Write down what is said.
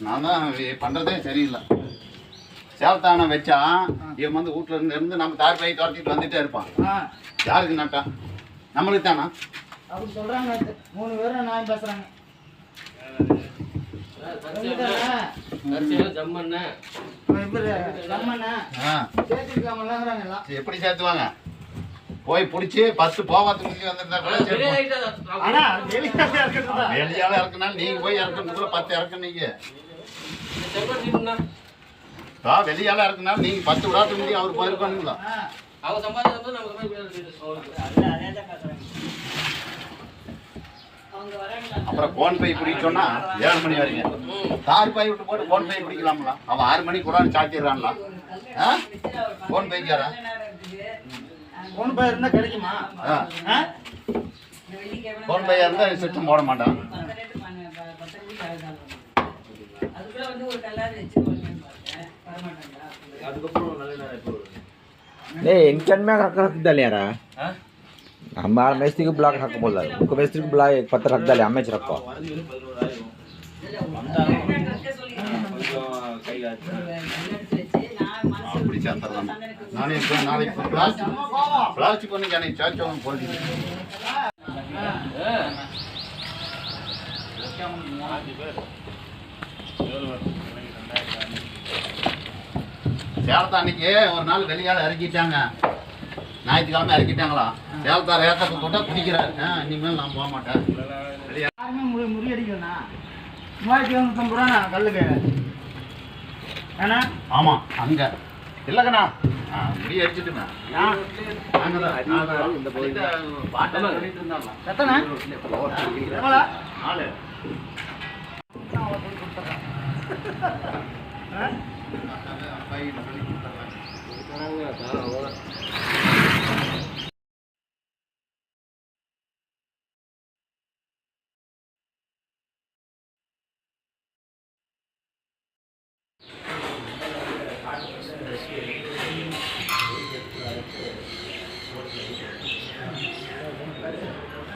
நான் தான் பண்றதே சரியில்லை. சேவத்தானை வச்சா இவன் வந்து வீட்டுல இருந்து நம்ம தார் பை துரத்திட்டு வந்துட்டே இருப்பான். யாருக்கு நட்டா? நம்மளுக்கு தானா? அப்படி சொல்றாங்க. 3 பேரும் நான் பேசுறாங்க. எப்படி சேர்த்துவாங்க? போய் பிடிச்சி பஸ் போவாதுக்கு வந்திருந்தா கூட வெளியால இறக்குனாலும் நீங்க போய் இறக்குறதுக்குள்ள 10 இறக்குனீங்க. வெளியால இறக்குனாலும் நீங்க 10 விடாதுக்கு முடியும். அவர் போயிருப்பானுங்களா? அப்புறம் போன் பை பிடிச்சோன்னா 7 மணி வரைக்கும் தார் பை விட்டு போட்டு போன் பை பிடிக்கலாம்ல. அவன் 6 மணிக்கு கூட சாத்திடுறான்ல. போன் பைக்கார போன் பை இருந்தா கிடைக்குமா? போன் பையா இருந்தா சிஸ்டம் போட மாட்டான். इनकन में रख डाले यार हमारा मेस्त्री को ब्लॉक रख बोल रहा है उनको मेस्त्री को ब्लॉक एक पत्थर रख डाले हमें रखो அப்படி சேர்த்துறேன். நானே நாளைக்கு பிளாஸ்டிக் பண்ணி எனக்கு சாச்சவங்க போடுறீங்க. சேலத்தை அன்னைக்கு ஒரு நாள் வெளியால் இறக்கிட்டாங்க. ஞாயிற்றுக்கிழமை இறக்கிட்டாங்களா? சேலத்தார் ஏற்ற போட்டால் குடிக்கிறார். இனிமேல் நான் போக மாட்டேன். யாருமே முறியடிக்கலண்ணா. 3950 ரூபாண்ணா கல்லுக்கு. ஏண்ணா? ஆமாம் அங்கே இல்லைங்கண்ணா. முடி அடிச்சுட்டுண்ணா இந்த பாட்டை சொல்லிட்டு இருந்தாங்களா? எத்தனை? 4 Gracias.